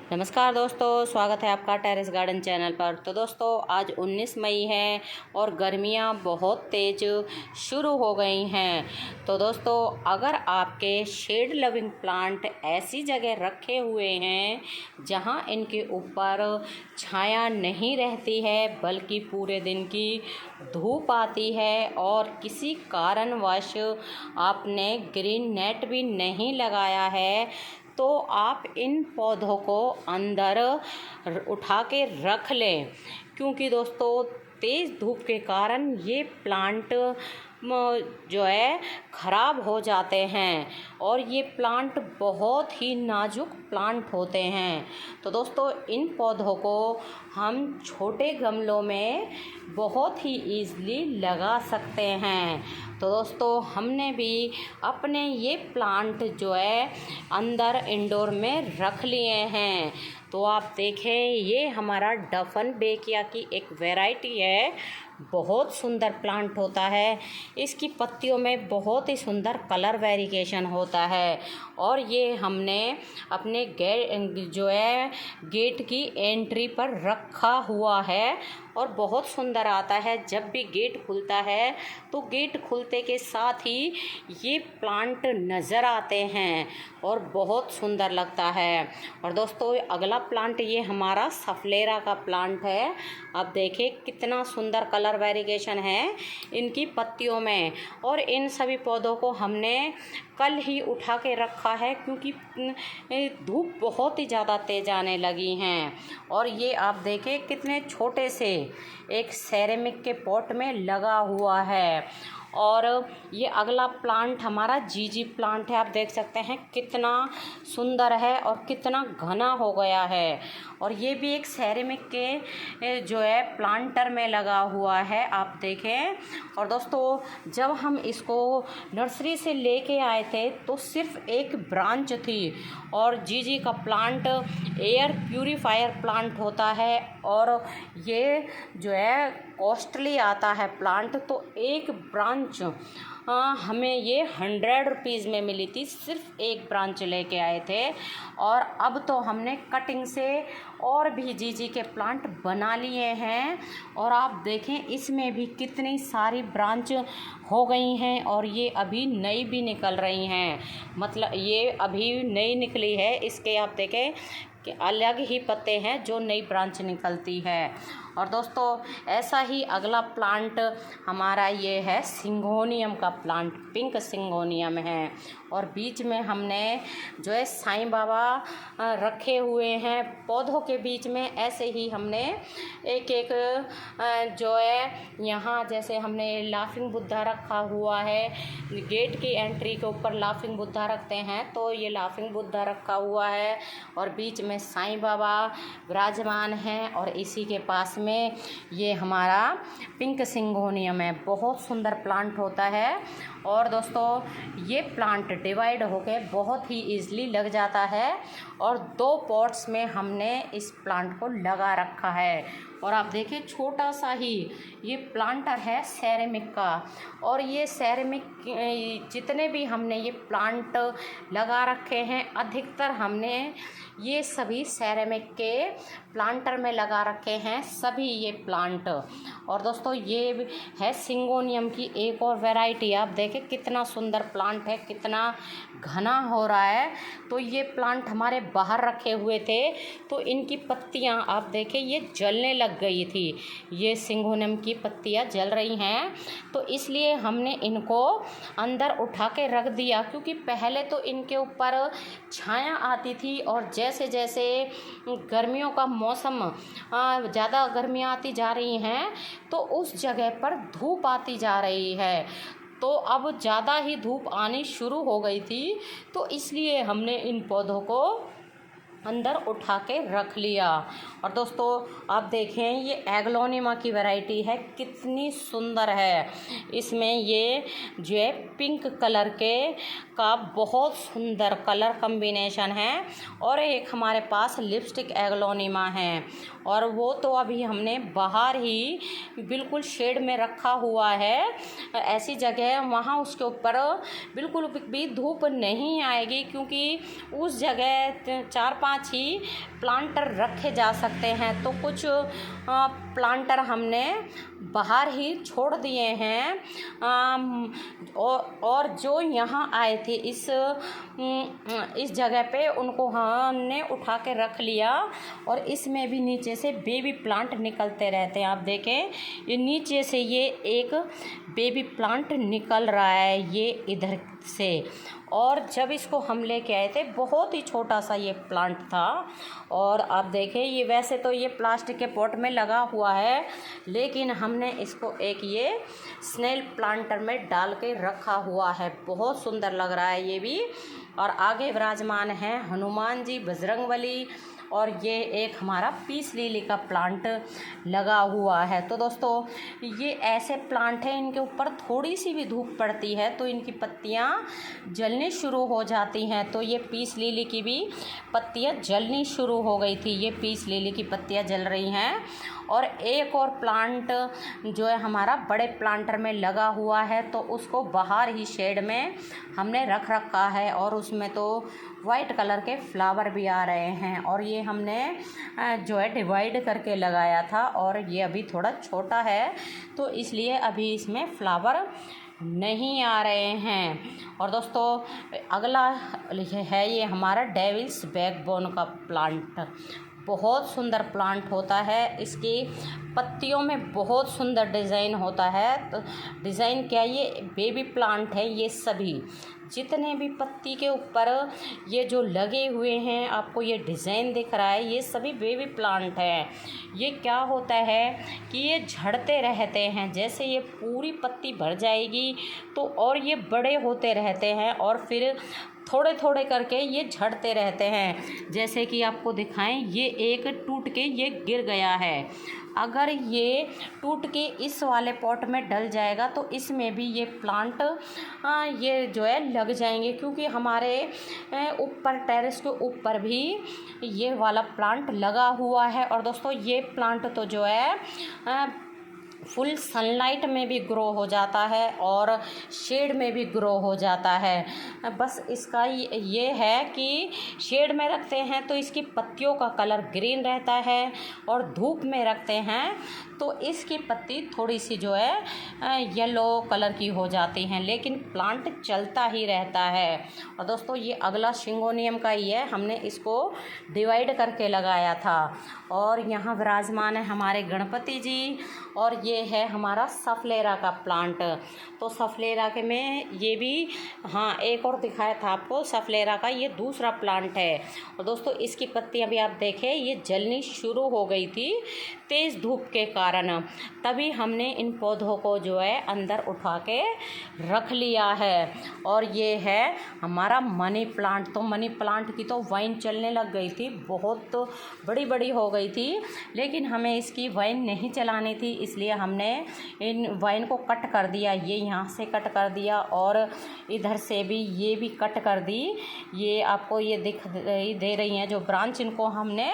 नमस्कार दोस्तों, स्वागत है आपका टेरेस गार्डन चैनल पर। तो दोस्तों आज 19 मई है और गर्मियां बहुत तेज़ शुरू हो गई हैं। तो दोस्तों अगर आपके शेड लविंग प्लांट ऐसी जगह रखे हुए हैं जहां इनके ऊपर छाया नहीं रहती है बल्कि पूरे दिन की धूप आती है और किसी कारणवश आपने ग्रीन नेट भी नहीं लगाया है, तो आप इन पौधों को अंदर उठा के रख लें, क्योंकि दोस्तों तेज़ धूप के कारण ये प्लांट जो है ख़राब हो जाते हैं और ये प्लांट बहुत ही नाजुक प्लांट होते हैं। तो दोस्तों इन पौधों को हम छोटे गमलों में बहुत ही ईज़िली लगा सकते हैं। तो दोस्तों हमने भी अपने ये प्लांट जो है अंदर इंडोर में रख लिए हैं। तो आप देखें, ये हमारा डफन बेकिया की एक वैरायटी है। बहुत सुंदर प्लांट होता है, इसकी पत्तियों में बहुत ही सुंदर कलर वेरिएशन होता है और ये हमने अपने गेट की एंट्री पर रखा हुआ है और बहुत सुंदर आता है। जब भी गेट खुलता है तो गेट खुलते के साथ ही ये प्लांट नज़र आते हैं और बहुत सुंदर लगता है। और दोस्तों अगला प्लांट ये हमारा सफलेरा का प्लांट है। अब देखें कितना सुंदर कलर वेरिएशन है इनकी पत्तियों में और इन सभी पौधों को हमने कल ही उठा के रखा है क्योंकि धूप बहुत ही ज़्यादा तेज़ आने लगी हैं। और ये आप देखें कितने छोटे से एक सेरेमिक के पॉट में लगा हुआ है। और ये अगला प्लांट हमारा जीजी प्लांट है। आप देख सकते हैं कितना सुंदर है और कितना घना हो गया है और ये भी एक सेरेमिक के जो है प्लांटर में लगा हुआ है, आप देखें। और दोस्तों जब हम इसको नर्सरी से लेके आए थे तो सिर्फ एक ब्रांच थी और जीजी का प्लांट एयर प्यूरीफायर प्लांट होता है और ये जो है कॉस्टली आता है प्लांट। तो एक ब्रांच हमें ये 100 रुपीज़ में मिली थी, सिर्फ एक ब्रांच लेके आए थे। और अब तो हमने कटिंग से और भी जीजी के प्लांट बना लिए हैं और आप देखें इसमें भी कितनी सारी ब्रांच हो गई हैं और ये अभी नई भी निकल रही हैं। मतलब ये अभी नई निकली है, इसके आप देखें कि अलग ही पत्ते हैं जो नई ब्रांच निकलती है। और दोस्तों ऐसा ही अगला प्लांट हमारा ये है सिंगोनियम का प्लांट, पिंक सिंगोनियम है और बीच में हमने जो है साईं बाबा रखे हुए हैं। पौधों के बीच में ऐसे ही हमने एक एक जो है यहाँ जैसे हमने लाफिंग बुद्धा रखा हुआ है, गेट की एंट्री के ऊपर लाफिंग बुद्धा रखते हैं तो ये लाफिंग बुद्धा रखा हुआ है और बीच में साईं बाबा विराजमान हैं और इसी के पास में ये हमारा पिंक सिंगोनियम है। बहुत सुंदर प्लांट होता है और दोस्तों ये प्लांट डिवाइड होके बहुत ही ईजिली लग जाता है और 2 पॉट्स में हमने इस प्लांट को लगा रखा है। और आप देखिए छोटा सा ही ये प्लांटर है सेरेमिक का और ये सेरेमिक जितने भी हमने ये प्लांट लगा रखे हैं अधिकतर हमने ये सभी सेरेमिक के प्लांटर में लगा रखे हैं सभी ये प्लांट। और दोस्तों ये है सिंगोनियम की एक और वैरायटी। आप देखें कितना सुंदर प्लांट है, कितना घना हो रहा है। तो ये प्लांट हमारे बाहर रखे हुए थे तो इनकी पत्तियां आप देखें ये जलने लग गई थी, ये सिंगोनियम की पत्तियां जल रही हैं तो इसलिए हमने इनको अंदर उठा के रख दिया, क्योंकि पहले तो इनके ऊपर छाया आती थी और जैसे जैसे गर्मियों का मौसम ज़्यादा गर्मियाँ आती जा रही हैं तो उस जगह पर धूप आती जा रही है। तो अब ज़्यादा ही धूप आनी शुरू हो गई थी तो इसलिए हमने इन पौधों को अंदर उठा के रख लिया। और दोस्तों आप देखें ये एग्लोनिमा की वैरायटी है, कितनी सुंदर है। इसमें ये जो है पिंक कलर के का बहुत सुंदर कलर कम्बिनेशन है और एक हमारे पास लिपस्टिक एग्लोनिमा है और वो तो अभी हमने बाहर ही बिल्कुल शेड में रखा हुआ है, ऐसी जगह वहाँ उसके ऊपर बिल्कुल भी धूप नहीं आएगी, क्योंकि उस जगह 4-5 पाँच ही प्लांटर रखे जा सकते हैं। तो कुछ प्लांटर हमने बाहर ही छोड़ दिए हैं, और जो यहाँ आए थे इस जगह पे उनको हमने उठा के रख लिया। और इसमें भी नीचे से बेबी प्लांट निकलते रहते हैं। आप देखें, ये नीचे से ये एक बेबी प्लांट निकल रहा है, ये इधर से। और जब इसको हम लेके आए थे बहुत ही छोटा सा ये प्लांट था। और आप देखें, ये वैसे तो ये प्लास्टिक के पॉट में लगा हुआ है, लेकिन हमने इसको एक ये स्नेल प्लांटर में डाल के रखा हुआ है। बहुत सुंदर लग रहा है ये भी। और आगे विराजमान है हनुमान जी, बजरंगबली, और ये एक हमारा पीस लिली का प्लांट लगा हुआ है। तो दोस्तों, ये ऐसे प्लांट हैं, इनके ऊपर थोड़ी सी भी धूप पड़ती है तो इनकी पत्तियां जलनी शुरू हो जाती हैं। तो ये पीस लिली की भी पत्तियां जलनी शुरू हो गई थी। ये पीस लिली की पत्तियां जल रही हैं। और एक और प्लांट जो है हमारा बड़े प्लांटर में लगा हुआ है, तो उसको बाहर ही शेड में हमने रख रखा है। और उसमें तो वाइट कलर के फ्लावर भी आ रहे हैं। और ये हमने जो है डिवाइड करके लगाया था, और ये अभी थोड़ा छोटा है तो इसलिए अभी इसमें फ्लावर नहीं आ रहे हैं। और दोस्तों, अगला है ये हमारा डेविल्स बैकबोन का प्लांट। बहुत सुंदर प्लांट होता है, इसकी पत्तियों में बहुत सुंदर डिज़ाइन होता है। तो डिज़ाइन क्या, ये बेबी प्लांट है। ये सभी जितने भी पत्ती के ऊपर ये जो लगे हुए हैं, आपको ये डिज़ाइन दिख रहा है, ये सभी बेबी प्लांट हैं। ये क्या होता है कि ये झड़ते रहते हैं। जैसे ये पूरी पत्ती भर जाएगी तो और ये बड़े होते रहते हैं, और फिर थोड़े थोड़े करके ये झड़ते रहते हैं। जैसे कि आपको दिखाएं, ये एक टूट के ये गिर गया है। अगर ये टूट के इस वाले पॉट में डल जाएगा तो इसमें भी ये प्लांट ये जो है लग जाएंगे, क्योंकि हमारे ऊपर टेरेस के ऊपर भी ये वाला प्लांट लगा हुआ है। और दोस्तों, ये प्लांट तो जो है फुल सनलाइट में भी ग्रो हो जाता है और शेड में भी ग्रो हो जाता है। बस इसका ये है कि शेड में रखते हैं तो इसकी पत्तियों का कलर ग्रीन रहता है, और धूप में रखते हैं तो इसकी पत्ती थोड़ी सी जो है येलो कलर की हो जाती हैं, लेकिन प्लांट चलता ही रहता है। और दोस्तों, ये अगला सिंगोनियम का ही है, हमने इसको डिवाइड करके लगाया था। और यहाँ विराजमान है हमारे गणपति जी, और ये है हमारा सफलेरा का प्लांट। तो सफलेरा के में ये भी, हाँ, एक और दिखाया था आपको सफलेरा का, ये दूसरा प्लांट है। और दोस्तों, इसकी पत्तियां भी आप देखें, ये जलनी शुरू हो गई थी तेज़ धूप के कारण। तभी हमने इन पौधों को जो है अंदर उठा के रख लिया है। और ये है हमारा मनी प्लांट। तो मनी प्लांट की तो वाइन चलने लग गई थी, बहुत बड़ी बड़ी हो गई थी, लेकिन हमें इसकी वाइन नहीं चलानी थी, इसलिए हमने इन वाइन को कट कर दिया। ये यहाँ से कट कर दिया और इधर से भी ये भी कट कर दी। ये आपको ये दिख दे रही हैं जो ब्रांच, इनको हमने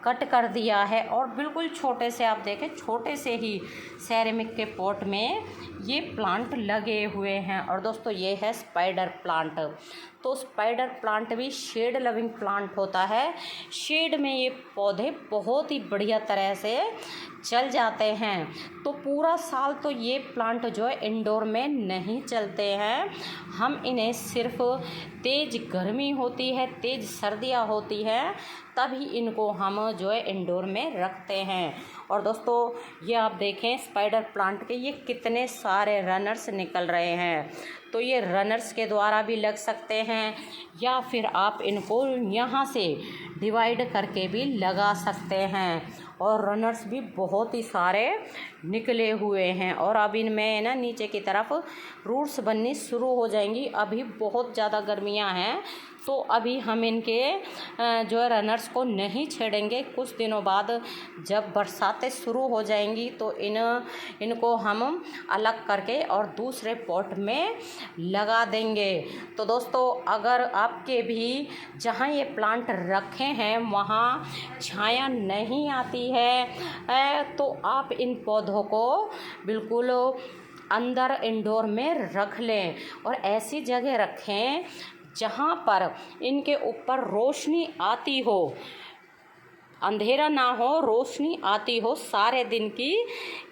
कट कर दिया है। और बिल्कुल छोटे से, आप देखें, छोटे से ही सेरेमिक के पॉट में ये प्लांट लगे हुए हैं। और दोस्तों, ये है स्पाइडर प्लांट। तो स्पाइडर प्लांट भी शेड लविंग प्लांट होता है। शेड में ये पौधे बहुत ही बढ़िया तरह से चल जाते हैं। तो पूरा साल तो ये प्लांट जो है इंडोर में नहीं चलते हैं। हम इन्हें सिर्फ तेज़ गर्मी होती है, तेज़ सर्दियाँ होती हैं, तभी इनको हम जो है इंडोर में रखते हैं। और दोस्तों, ये आप देखें स्पाइडर प्लांट के ये कितने सारे रनर्स निकल रहे हैं। तो ये रनर्स के द्वारा भी लग सकते हैं, या फिर आप इनको यहाँ से डिवाइड करके भी लगा सकते हैं। और रनर्स भी बहुत ही सारे निकले हुए हैं। और अब इनमें ना नीचे की तरफ रूट्स बननी शुरू हो जाएंगी। अभी बहुत ज़्यादा गर्मियां हैं, तो अभी हम इनके जो है रनर्स को नहीं छेड़ेंगे। कुछ दिनों बाद जब बरसातें शुरू हो जाएंगी तो इनको हम अलग करके और दूसरे पॉट में लगा देंगे। तो दोस्तों, अगर आपके भी जहाँ ये प्लांट रखे हैं वहाँ छाया नहीं आती है तो आप इन पौधों को बिल्कुल अंदर इंडोर में रख लें, और ऐसी जगह रखें जहाँ पर इनके ऊपर रोशनी आती हो, अंधेरा ना हो, रोशनी आती हो सारे दिन की,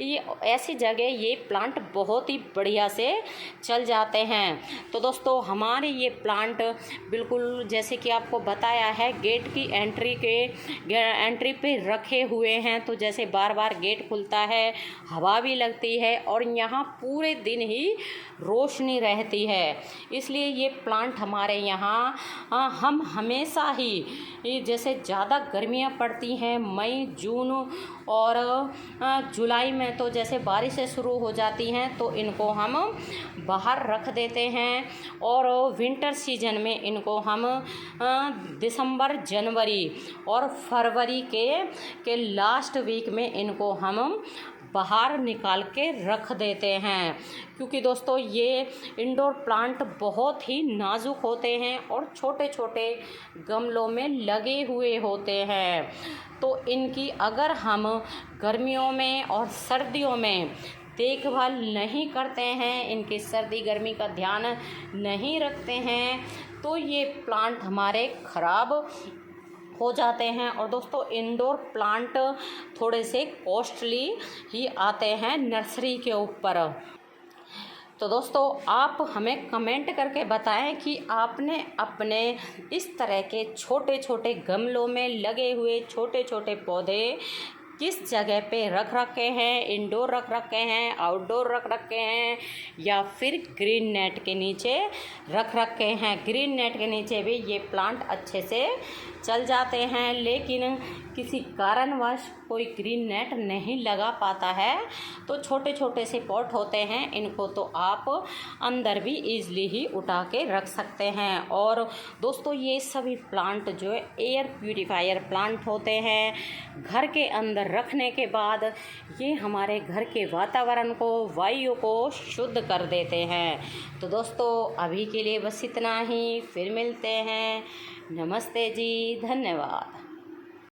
ये ऐसी जगह ये प्लांट बहुत ही बढ़िया से चल जाते हैं। तो दोस्तों हमारे ये प्लांट बिल्कुल जैसे कि आपको बताया है गेट की एंट्री पे रखे हुए हैं, तो जैसे बार बार गेट खुलता है, हवा भी लगती है और यहाँ पूरे दिन ही रोशनी रहती है। इसलिए ये प्लांट हमारे यहाँ हम हमेशा ही जैसे ज़्यादा गर्मियाँ पड़ती हैं मई जून और जुलाई में, तो जैसे बारिशें शुरू हो जाती हैं तो इनको हम बाहर रख देते हैं। और विंटर सीजन में इनको हम दिसंबर जनवरी और फरवरी के लास्ट वीक में इनको हम बाहर निकाल के रख देते हैं, क्योंकि दोस्तों ये इंडोर प्लांट बहुत ही नाजुक होते हैं और छोटे छोटे गमलों में लगे हुए होते हैं। तो इनकी अगर हम गर्मियों में और सर्दियों में देखभाल नहीं करते हैं, इनकी सर्दी गर्मी का ध्यान नहीं रखते हैं, तो ये प्लांट हमारे ख़राब हो जाते हैं। और दोस्तों इंडोर प्लांट थोड़े से कॉस्टली ही आते हैं नर्सरी के ऊपर। तो दोस्तों आप हमें कमेंट करके बताएं कि आपने अपने इस तरह के छोटे छोटे गमलों में लगे हुए छोटे छोटे पौधे किस जगह पे रख रखे हैं, इंडोर रख रखे हैं, आउटडोर रख रखे हैं, या फिर ग्रीन नेट के नीचे रख रखे हैं। ग्रीन नेट के नीचे भी ये प्लांट अच्छे से चल जाते हैं, लेकिन किसी कारणवश कोई ग्रीन नेट नहीं लगा पाता है, तो छोटे छोटे से पॉट होते हैं, इनको तो आप अंदर भी ईज़िली ही उठा के रख सकते हैं। और दोस्तों ये सभी प्लांट जो है एयर प्यूरीफायर प्लांट होते हैं, घर के अंदर रखने के बाद ये हमारे घर के वातावरण को, वायु को शुद्ध कर देते हैं। तो दोस्तों अभी के लिए बस इतना ही, फिर मिलते हैं। नमस्ते जी, धन्यवाद।